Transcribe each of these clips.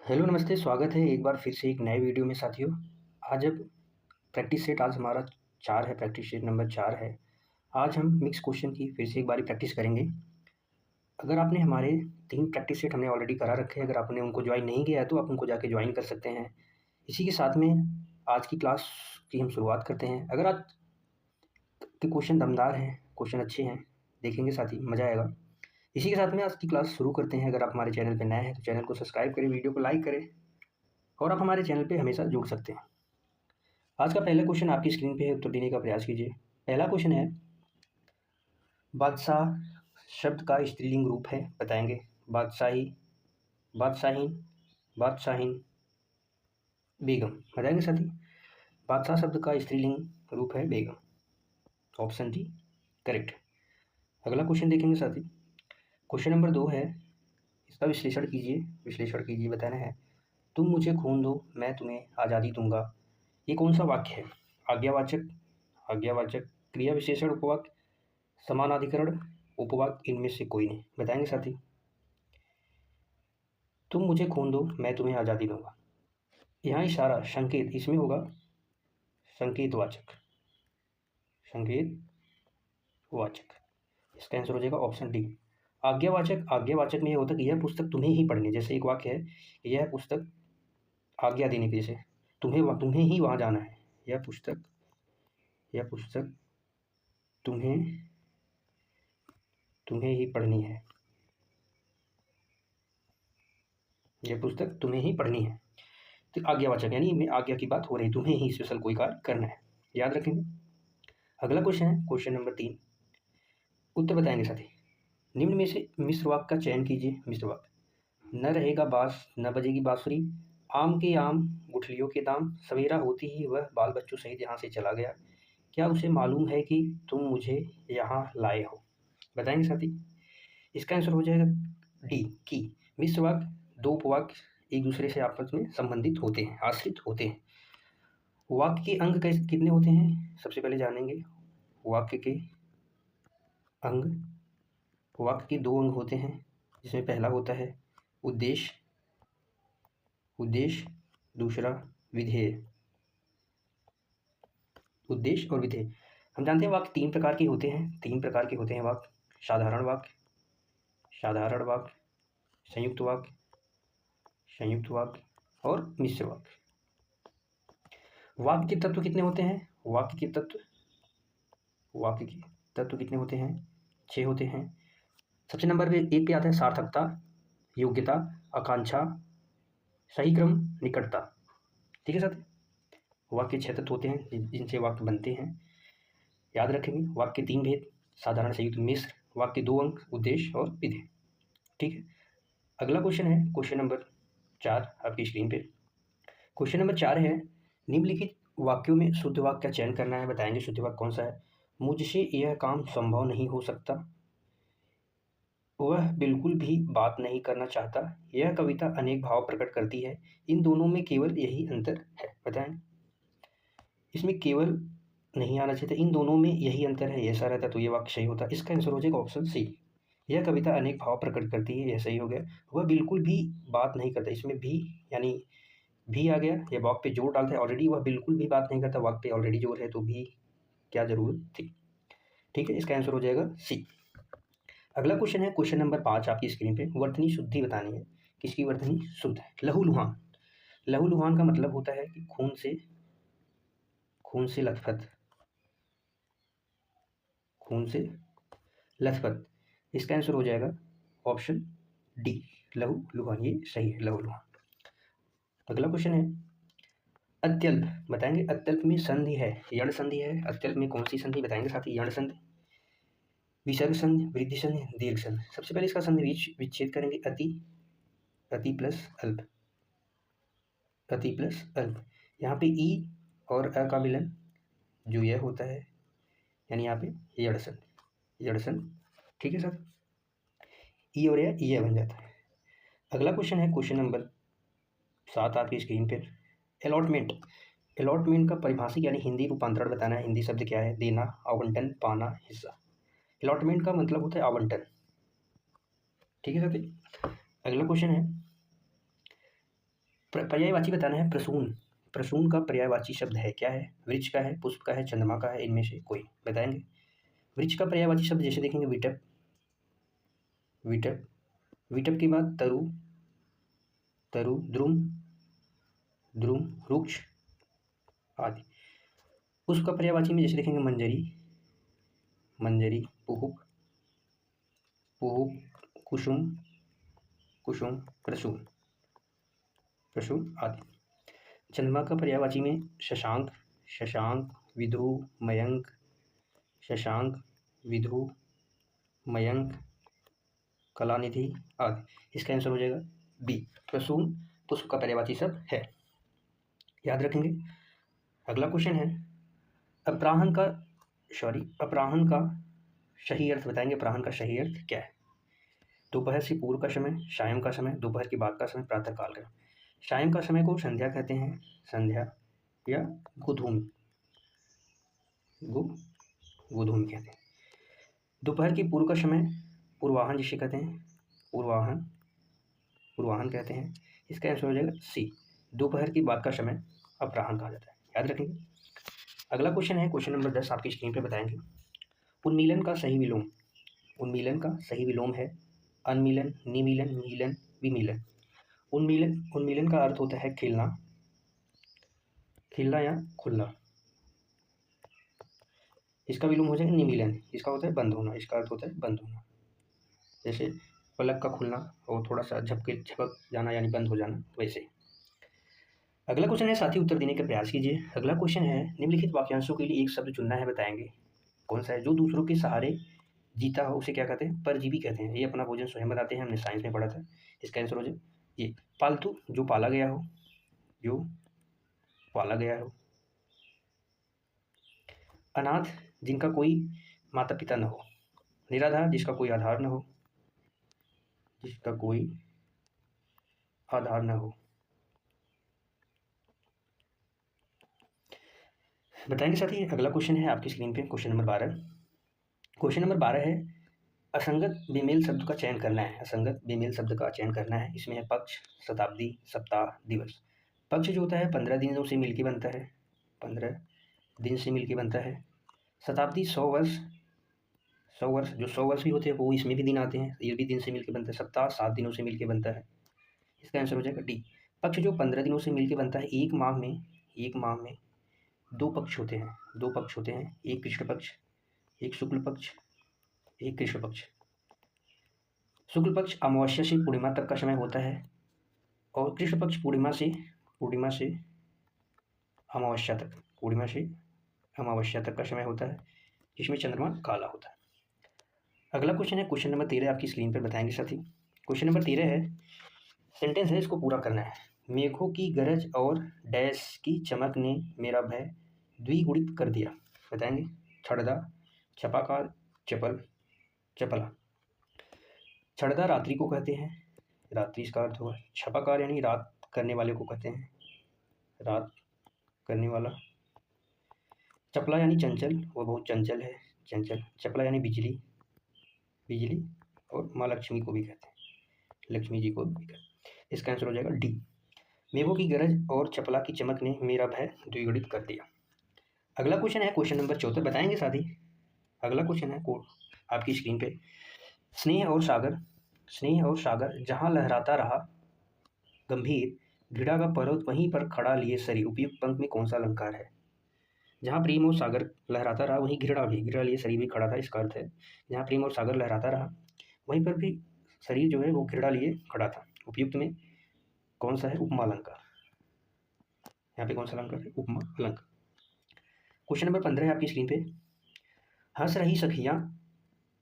Hello नमस्ते, स्वागत है एक बार फिर से एक नए वीडियो में साथियों। आज अब प्रैक्टिस सेट आज हमारा 4 है, प्रैक्टिस सेट नंबर 4 है। आज हम मिक्स क्वेश्चन की फिर से एक बारी प्रैक्टिस करेंगे। अगर आपने हमारे 3 प्रैक्टिस सेट हमने ऑलरेडी करा रखे हैं, अगर आपने उनको ज्वाइन नहीं किया है तो आप उनको जाके ज्वाइन कर सकते हैं। इसी के साथ में आज की क्लास की हम शुरुआत करते हैं। अगर आज के क्वेश्चन दमदार हैं, क्वेश्चन अच्छे हैं, देखेंगे साथी, मज़ा आएगा। इसी के साथ में आज की क्लास शुरू करते हैं। अगर आप हमारे चैनल पर नए हैं तो चैनल को सब्सक्राइब करें, वीडियो को लाइक करें और आप हमारे चैनल पे हमेशा जुड़ सकते हैं। आज का पहला क्वेश्चन आपकी स्क्रीन पे है, उत्तर देने का प्रयास कीजिए। पहला क्वेश्चन है, बादशाह शब्द का स्त्रीलिंग रूप है, बताएंगे। बादशाही, बादशाहीन, बादशाहीन, बेगम, बताएंगे साथी। बादशाह शब्द का स्त्रीलिंग रूप है बेगम, ऑप्शन डी करेक्ट। अगला क्वेश्चन देखेंगे साथी। क्वेश्चन नंबर 2 है, इसका विश्लेषण कीजिए, विश्लेषण कीजिए, बताना है। तुम मुझे खून दो, मैं तुम्हें आज़ादी दूंगा। ये कौन सा वाक्य है? आज्ञावाचक, आज्ञावाचक, क्रिया विशेषण, उपवाक्य, समानाधिकरण, उपवाक्य, इनमें से कोई नहीं, बताएंगे साथी। तुम मुझे खून दो, मैं तुम्हें आज़ादी दूंगा। यहाँ इशारा, संकेत, इसमें होगा संकेतवाचक, संकेतवाचक। इसका आंसर हो जाएगा ऑप्शन डी आज्ञावाचक। आज्ञावाचक में ये होता है कि यह पुस्तक तुम्हें ही पढ़नी है। जैसे एक वाक्य है, यह पुस्तक आज्ञा देने की, जैसे तुम्हें ही वहाँ जाना है। यह पुस्तक तुम्हें तुम्हें ही पढ़नी है। यह पुस्तक तुम्हें ही पढ़नी है, तो आज्ञावाचक यानी में आज्ञा की बात हो रही, तुम्हें ही स्पेशल कोई कार्य करना है, याद रखेंगे। अगला क्वेश्चन है, क्वेश्चन नंबर 3, उत्तर बताएंगे साथी। निम्न में से मिश्र वाक्य का चयन कीजिए। मिश्र वाक्य, न रहेगा बांस, न बजेगी बांसुरी, आम के आम, गुठलियों के दाम, सवेरा होती ही वह बाल बच्चों सहित यहाँ से चला गया, क्या उसे मालूम है कि तुम मुझे यहाँ लाए हो, बताएंगे साथी। इसका आंसर हो जाएगा डी की मिश्र वाक्य दो उपवाक्य एक दूसरे से आपस में संबंधित होते हैं, आश्रित होते हैं। वाक्य के अंग कैसे कितने होते हैं, सबसे पहले जानेंगे। वाक्य के अंग, वाक्य के 2 अंग होते हैं, जिसमें पहला होता है उद्देश्य, उद्देश्य, दूसरा विधेय, उद्देश्य और विधेय। हम जानते हैं वाक्य 3 प्रकार के होते हैं, 3 प्रकार के होते हैं वाक्य। साधारण वाक्य, साधारण वाक्य, संयुक्त वाक्य, संयुक्त वाक्य और मिश्र वाक्य। वाक्य के तत्व कितने होते हैं? वाक्य के तत्व कितने होते हैं? 6 होते हैं। सबसे नंबर पे 1 पे आता है सार्थकता, योग्यता, आकांक्षा, सही क्रम, निकटता। ठीक है साथी, वाक्य 6 तत्व होते हैं जिनसे वाक्य बनते हैं, याद रखेंगे। वाक्य 3 भेद, साधारण, संयुक्त, मिश्र। वाक्य 2 अंक, उद्देश्य और विधेय। ठीक है। अगला क्वेश्चन है, क्वेश्चन नंबर 4 आपकी स्क्रीन पे। क्वेश्चन नंबर 4 है, निम्नलिखित वाक्यों में शुद्ध वाक्य का चयन करना है, बताएंगे शुद्ध वाक्य कौन सा है। मुझसे यह काम संभव नहीं हो सकता, वह बिल्कुल भी बात नहीं करना चाहता, यह कविता अनेक भाव प्रकट करती है, इन दोनों में केवल यही अंतर है, बताएं। इसमें केवल नहीं आना चाहिए था, इन दोनों में यही अंतर है, ऐसा रहता तो ये वाक्य सही होता। इसका आंसर हो जाएगा ऑप्शन सी, यह कविता अनेक भाव प्रकट करती है, यह सही हो गया। वह बिल्कुल भी बात नहीं करता, इसमें भी यानी भी आ गया, ये वाक्य पे जोर डालता है ऑलरेडी। वह बिल्कुल भी बात नहीं करता, वाक्य पे ऑलरेडी जोर है, तो भी क्या जरूरत थी। ठीक है, इसका आंसर हो जाएगा सी। अगला क्वेश्चन है, क्वेश्चन नंबर 5 आपकी स्क्रीन पे। वर्तनी शुद्धि बतानी है, किसकी वर्तनी शुद्ध है। लहूलुहान, लहूलुहान का मतलब होता है कि खून से लथपथ, खून से लथपथ। इसका आंसर हो जाएगा ऑप्शन डी, लहूलुहान, ये सही है, लहूलुहान। अगला क्वेश्चन है, अत्यल्प, बताएंगे। अत्यल्प में संधि है, यण संधि है। अत्यल्प में कौन सी संधि, बताएंगे साथी। यण संधि, विसर्ग संधि, वृद्धि संधि, दीर्घ संधि। सबसे पहले इसका संधि विच्छेद करेंगे। अति, अति प्लस अल्प, अति प्लस अल्प। यहाँ पे ई और अ का मिलन जो यह होता है, यानी यहाँ पे यण संधि, यण संधि। ठीक है सर, ई और यह बन जाता है। अगला क्वेश्चन है, क्वेश्चन नंबर 7 आपकी स्क्रीन पर। अलॉटमेंट, अलॉटमेंट का परिभाषिक यानी हिंदी रूपांतरण बताना है। हिंदी शब्द क्या है? देना, आवंटन, पाना, हिस्सा। अलॉटमेंट का मतलब होता है आवंटन। ठीक है साथी। अगला क्वेश्चन है, पर्यायवाची बताना है। प्रसून, प्रसून का पर्यायवाची शब्द है क्या है? वृक्ष का है, पुष्प का है, चंद्रमा का है, इनमें से कोई बताएंगे। वृक्ष का पर्यायवाची शब्द जैसे देखेंगे विटप, विटप, विटप के बाद तरु, तरु, द्रुम, द्रुम, रुक्ष आदि। पुष्प का पर्यायवाची में जैसे देखेंगे मंजरी, मंजरी, पुहुक, पुहुक, कुसुम, कुसुम, प्रसून, प्रसून आदि। चंद्रमा का पर्यायवाची में शशांक, शशांक, विधु, मयंक, शशांक, विधु, मयंक, कलानिधि आदि। इसका आंसर हो जाएगा बी, प्रसून पुष्प का पर्यायवाची शब्द है, याद रखेंगे। अगला क्वेश्चन है अपराहन का, अपराहन का सही अर्थ बताएंगे। अपराहन का सही अर्थ क्या है? दोपहर से पूर्व का समय, सायं का समय, दोपहर के बाद का समय, प्रातः काल का। सायं का समय को संध्या कहते हैं, संध्या या गोधूमि, गोधूमि कहते हैं। दोपहर के पूर्व का समय पूर्वाहन जिसे कहते हैं, पूर्वाहन, पूर्वाहन कहते हैं। इसका आंसर हो जाएगा सी, दोपहर के बाद का समय अपराहन कहा जाता है, याद रखेंगे। अगला क्वेश्चन है क्वेश्चन नंबर 10, आपकी स्क्रीन पे बताएंगे। उन्मीलन का सही विलोम, उन्मीलन का सही विलोम है अन्मीलन, निमीलन, मीलन, विमीलन। उन्मीलन, उन्मीलन का अर्थ होता है खिलना, खिलना या खुलना। इसका विलोम हो जाएगा निमीलन, इसका होता है बंद होना, इसका अर्थ होता है बंद होना। जैसे पलक का खुलना और थोड़ा सा झपक जाना यानी बंद हो जाना, वैसे। अगला क्वेश्चन है, साथी उत्तर देने का प्रयास कीजिए। अगला क्वेश्चन है निम्नलिखित वाक्यांशों के लिए एक शब्द चुनना है, बताएंगे कौन सा है। जो दूसरों के सहारे जीता हो उसे क्या कहते हैं? परजीवी कहते हैं। ये अपना भोजन स्वयं बनाते हैं, हमने साइंस में पढ़ा था। इसका आंसर हो जाए ये पालतू, जो पाला गया हो, जो पाला गया हो। अनाथ, जिनका कोई माता पिता न हो। निराधार, जिसका कोई आधार न हो, जिसका कोई आधार न हो। बताएंगे साथी। अगला क्वेश्चन है आपकी स्क्रीन पे क्वेश्चन नंबर 12। क्वेश्चन नंबर 12 है असंगत बेमेल शब्द का चयन करना है, असंगत बेमेल शब्द का चयन करना है। इसमें है पक्ष, शताब्दी, सप्ताह, दिवस। पक्ष जो होता है 15 दिनों से मिलके बनता है, 15 दिन से मिलके बनता है। शताब्दी 100 वर्ष, 100 वर्ष, जो 100 वर्ष भी होते हैं वो इसमें भी दिन आते हैं, ये भी दिन से मिलके बनता है। सप्ताह 7 दिनों से मिलके बनता है, इसका आंसर हो जाएगा डी। पक्ष जो 15 दिनों से मिलके बनता है, एक माह में, एक माह में 2 पक्ष होते हैं, 2 पक्ष होते हैं, एक कृष्ण पक्ष, एक शुक्ल पक्ष, एक कृष्ण पक्ष। शुक्ल पक्ष अमावस्या से पूर्णिमा तक का समय होता है और कृष्ण पक्ष पूर्णिमा से अमावस्या तक, पूर्णिमा से अमावस्या तक का समय होता है, जिसमें चंद्रमा काला होता है। अगला क्वेश्चन है क्वेश्चन नंबर 13, आपकी स्क्रीन पर बताएंगे साथी। क्वेश्चन नंबर 13 है, सेंटेंस है, इसको पूरा करना है। मेघों की गरज और डैश की चमक ने मेरा भय द्विगुणित कर दिया, बताएंगे। छड़दा, छपाकार, चपल, चपला। छड़दा रात्रि को कहते हैं, रात्रि इसका अर्थ हुआ। छपाकार यानी रात करने वाले को कहते हैं, रात करने वाला। चपला यानी चंचल, वो बहुत चंचल है, चंचल। चपला यानी बिजली, बिजली। और माँ लक्ष्मी को भी कहते हैं, लक्ष्मी जी को भी कहते हैं। इसका आंसर हो जाएगा डी। मेघों की गरज और चपला की चमक ने मेरा भय द्विगुणित कर दिया। अगला क्वेश्चन है क्वेश्चन नंबर 14, बताएंगे साथी। अगला क्वेश्चन है आपकी स्क्रीन पे, स्नेह और सागर, स्नेह और सागर जहाँ लहराता रहा गंभीर, घृणा का पर्वत वहीं पर खड़ा लिए सरी। उपयुक्त पंक्ति में कौन सा अलंकार है? जहाँ प्रेम और सागर लहराता रहा वहीं घृणा लिए शरीर भी खड़ा था, इसका अर्थ है जहाँ प्रेम और सागर लहराता रहा वहीं पर भी शरीर जो है वो घृणा लिए खड़ा था। उपयुक्त में कौन सा है? उपमा अलंकार। यहाँ पे कौन सा अलंकार है? उपमा अलंकार। क्वेश्चन नंबर 15 है आपकी स्क्रीन पे, हंस रही सखियाँ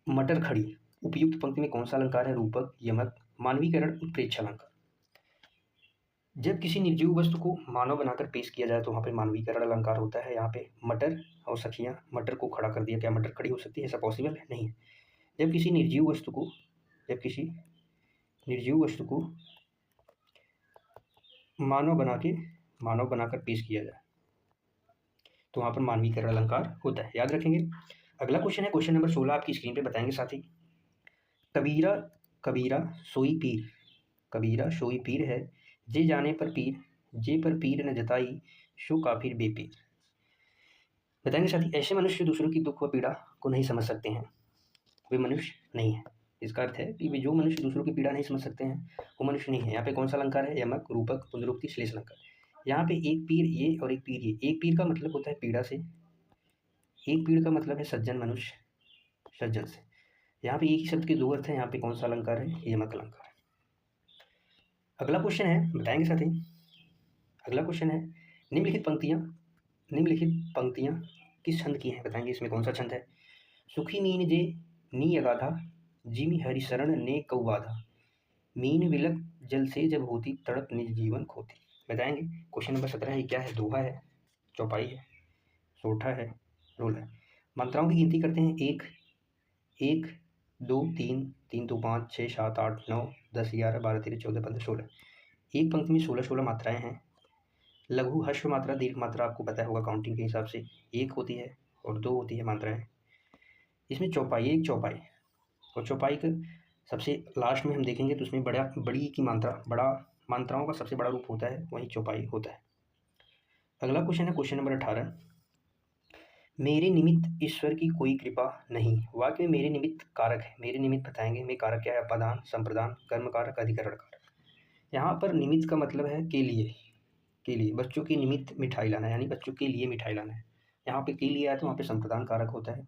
मटर खड़ी। उपयुक्त पंक्ति में कौन सा अलंकार है? रूपक, यमक, मानवीकरण, उत्प्रेक्ष अलंकार। जब किसी निर्जीव वस्तु को मानव बनाकर पेश किया जाए तो वहाँ पे मानवीकरण अलंकार होता है। यहाँ पे मटर और सखियाँ, मटर को खड़ा कर दिया, क्या मटर खड़ी हो सकती है? ऐसा पॉसिबल है? नहीं है। जब किसी निर्जीव वस्तु को मानव बनाकर पेश किया जाए तो वहाँ पर मानवीकरण अलंकार होता है, याद रखेंगे। अगला क्वेश्चन है क्वेश्चन नंबर 16, आपकी स्क्रीन पे बताएंगे साथी। कबीरा सोई पीर, कबीरा सोई पीर है, जे जाने पर पीर, जे पर पीर न जताई, शो काफिर बेपीर। बताएंगे साथी, ऐसे मनुष्य दूसरों की दुख व पीड़ा को नहीं समझ सकते हैं, वे मनुष्य नहीं है। इसका अर्थ है कि जो मनुष्य दूसरों की पीड़ा नहीं समझ सकते हैं वो मनुष्य नहीं है। यहाँ पे कौन सा अलंकार है? यमक, रूपक, पुनरुक्ति, श्लेष अलंकार। यहाँ पे एक पीर ये और एक पीर ये। एक पीर का मतलब होता है पीड़ा से, एक पीड़ का मतलब है सज्जन मनुष्य, सज्जन से। यहाँ पे एक ही शब्द के दो अर्थ हैं। यहाँ पे कौन सा अलंकार है? यमक अलंकार है। अगला क्वेश्चन है, बताएंगे साथी। अगला क्वेश्चन है, निम्नलिखित पंक्तियां किस छंद की हैं? बताएंगे इसमें कौन सा छंद है? सुखी मीन जे नी अगाधा, जिमि हरिशरण ने कौवाधा, मीन विलक जल से जब होती, तड़प निज जीवन खोती। बताएंगे। क्वेश्चन नंबर 17 है। क्या है? दोहा है, चौपाई है, सोठा है, रोल है। मात्राओं की गिनती करते हैं। एक, 2, 3, 3 2 5 6 7 8 9 10 11 12 13 14 15 16। एक पंक्ति में 16 मात्राएं हैं। लघु ह्रस्व मात्रा, दीर्घ मात्रा आपको पता होगा काउंटिंग के हिसाब से, एक होती है और दो होती है मात्राएं। इसमें चौपाई, एक चौपाई, और चौपाई के सबसे लास्ट में हम देखेंगे तो उसमें बड़ी की मात्रा, बड़ा मात्राओं का सबसे बड़ा रूप होता है, वही चौपाई होता है। अगला क्वेश्चन है क्वेश्चन नंबर 18। मेरे निमित्त ईश्वर की कोई कृपा नहीं। वाक्य में मेरे निमित्त कारक है। मेरे निमित्त बताएंगे में कारक क्या है? अपादान, संप्रदान, कर्म कारक, अधिकरण कारक। यहाँ पर निमित्त का मतलब है के लिए, के लिए बच्चों के निमित्त मिठाई लाना, यानी बच्चों के लिए मिठाई लाना है। यहाँ पे के लिए आया तो वहाँ पे संप्रदान कारक होता है।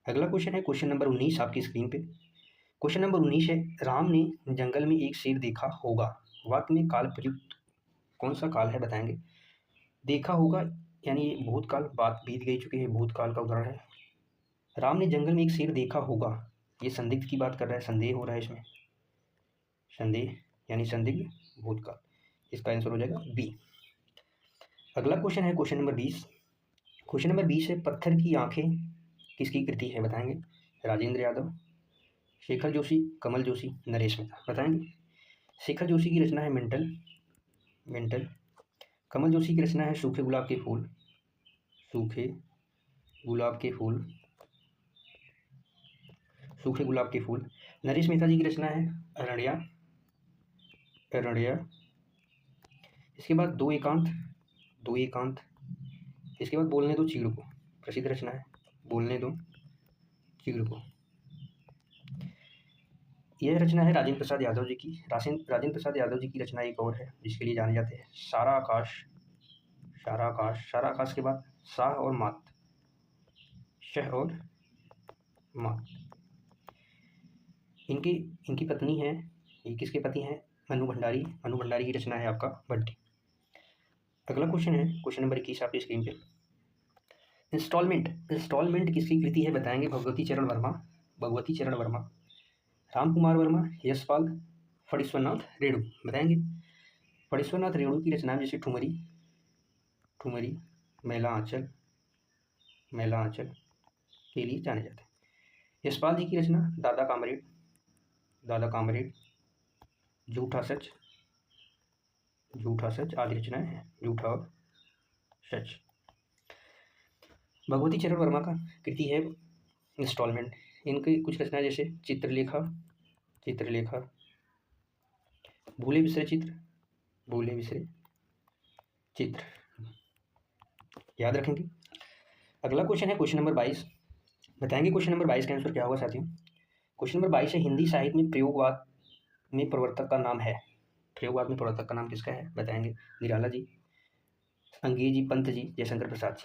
अगला क्वेश्चन है क्वेश्चन नंबर 19 आपकी स्क्रीन पे। क्वेश्चन नंबर 19 है, राम ने जंगल में एक शेर देखा होगा। वाक्य में काल प्रयुक्त कौन सा काल है? बताएंगे। देखा होगा यानी ये भूतकाल, बात बीत गई चुकी है, भूतकाल का उदाहरण है। राम ने जंगल में एक शेर देखा होगा, ये संदिग्ध की बात कर रहा है, संदेह हो रहा है इसमें, संदेह यानी संदिग्ध, भूतकाल। इसका आंसर हो जाएगा बी। अगला क्वेश्चन है क्वेश्चन नंबर 20। क्वेश्चन नंबर 20 है, पत्थर की आंखें किसकी कृति है? बताएंगे। राजेंद्र यादव, शेखर जोशी, कमल जोशी, नरेश मेहता। बताएंगे। शेखर जोशी की रचना है मेंटल। कमल जोशी की रचना है सूखे गुलाब के फूल, सूखे गुलाब के फूल, सूखे गुलाब के फूल। नरेश मेहता जी की रचना है अरण्या। इसके बाद दो एकांत। इसके बाद बोलने दो चीड़ को, प्रसिद्ध रचना है बोलने दो चीड़ को। यह रचना है राजेंद्र प्रसाद यादव जी की। राजेंद्र प्रसाद यादव जी की रचना एक और है जिसके लिए जाने जाते हैं, सारा आकाश। सारा आकाश के बाद शाह और मात, शह और मात। इनकी पत्नी है, ये किसके पति हैं? मनु भंडारी की रचना है आपका बंटी। अगला क्वेश्चन है क्वेश्चन नंबर 21 आपकी स्क्रीन पे। इंस्टॉलमेंट किसकी कृति है? बताएंगे। भगवती चरण वर्मा, राम कुमार वर्मा, यशपाल, फणीश्वरनाथ रेणु। बताएंगे। फणीश्वरनाथ रेणु की रचना जैसे ठुमरी, मैला आंचल के लिए जाने जाते हैं। यशपाल जी की रचना दादा कामरेड, झूठा सच आदि रचनाएं हैं, झूठा और सच। भगवती चरण वर्मा का कृति है इंस्टॉलमेंट। इनकी कुछ रचनाएं जैसे चित्रलेखा, भूले बिसरे चित्र, याद रखेंगे। अगला क्वेश्चन है क्वेश्चन नंबर 22। बताएंगे क्वेश्चन नंबर 22 का आंसर क्या होगा साथियों। क्वेश्चन नंबर 22 है, हिंदी साहित्य में प्रयोगवाद में प्रवर्तक का नाम है। प्रयोगवाद में प्रवर्तक का नाम किसका है? बताएंगे। निराला जी, अंग्रेजी जी, पंत जी, जयशंकर प्रसाद जी।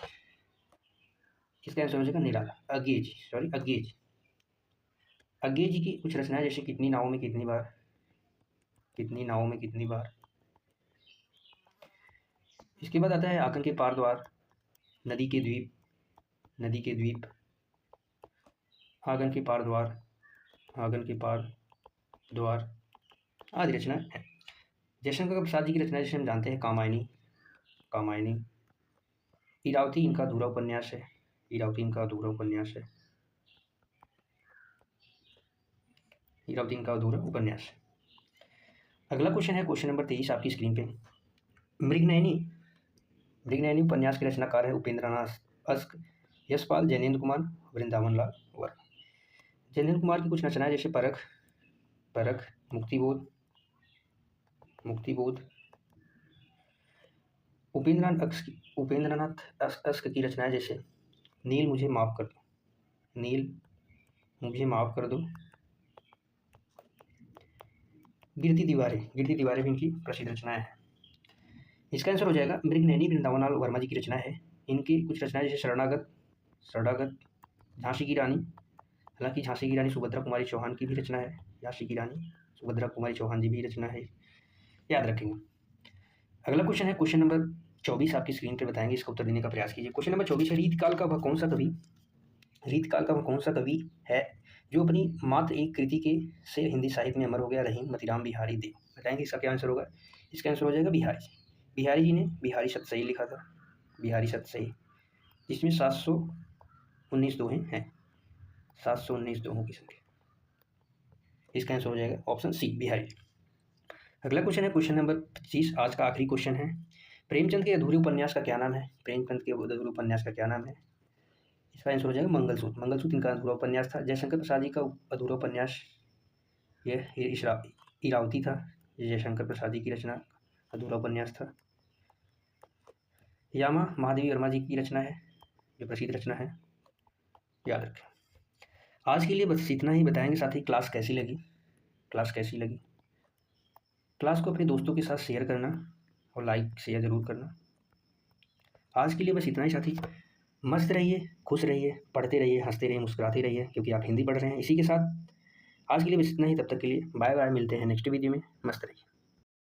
इसका आंसर हो जाएगा निराला। अज्ञे जी की कुछ रचनाएं जैसे कितनी नावों में कितनी बार। इसके बाद आता है आंगन के पार द्वार, नदी के द्वीप, आंगन के पार द्वार आदि रचना है। जयशंकर प्रसाद जी की रचना जैसे हम जानते हैं कामायनी। इरावती इनका अधूरा उपन्यास है। अगला क्वेश्चन है क्वेश्चन नंबर 23 आपकी स्क्रीन पे। मृगनयनी उपन्यास के रचनाकार है उपेंद्रनाथ अस्क, यशपाल, जैनेन्द्र कुमार, वृंदावन लाल वर्मा। जैनेन्द्र कुमार की कुछ रचनाएं जैसे परख, मुक्तिबोध, मुक्तिबोध। उपेंद्रनाथ अश्क की रचनाएं जैसे नील मुझे माफ़ कर दो, नील मुझे माफ़ कर दो, गिरती दीवारें भी इनकी प्रसिद्ध रचनाएं हैं। इसका आंसर हो जाएगा मृगनयनी वृंदावनलाल वर्मा जी की रचना है। इनकी कुछ रचनाएं जैसे शरणागत, झांसी की रानी। हालांकि झांसी की रानी सुभद्रा कुमारी चौहान की भी रचना है। झांसी की रानी सुभद्रा कुमारी चौहान जी भी रचना है, याद रखेंगे। अगला क्वेश्चन है क्वेश्चन नंबर 24, आपकी स्क्रीन पर बताएंगे, इसका उत्तर देने का प्रयास कीजिए। क्वेश्चन नंबर 24 है, रीतकाल का वह कौन सा कवि है जो अपनी मात्र एक कृति के से हिंदी साहित्य में अमर हो गया? रहीम मतीराम बिहारी देव। बताएंगे इसका क्या आंसर होगा? इसका आंसर हो जाएगा बिहारी जी ने बिहारी सतसई लिखा था, बिहारी सतसई, जिसमें 719 दोहे हैं, 719 दोहों की संख्या। इसका आंसर हो जाएगा ऑप्शन सी, बिहारी। अगला क्वेश्चन है क्वेश्चन नंबर 25, आज का आखिरी क्वेश्चन है। प्रेमचंद के अधूरे उपन्यास का क्या नाम है? प्रेमचंद के अधूरे उपन्यास का क्या नाम है? इसका आंसर हो जाएगा मंगलसूत्र इनका अधूरा उपन्यास था। जयशंकर प्रसाद जी का अधूरा उपन्यास यह इरावती था, जयशंकर प्रसाद जी की रचना अधूरा उपन्यास था। यामा महादेवी वर्मा जी की रचना है, जो प्रसिद्ध रचना है, याद रखें। आज के लिए बस इतना ही बताएंगे। साथ ही क्लास कैसी लगी क्लास को अपने दोस्तों के साथ शेयर करना और लाइक शेयर ज़रूर करना। आज के लिए बस इतना ही साथी। मस्त रहिए, खुश रहिए, पढ़ते रहिए, हंसते रहिए, मुस्कुराते रहिए, क्योंकि आप हिंदी पढ़ रहे हैं। इसी के साथ आज के लिए बस इतना ही। तब तक के लिए बाय बाय, मिलते हैं नेक्स्ट वीडियो में। मस्त रहिए।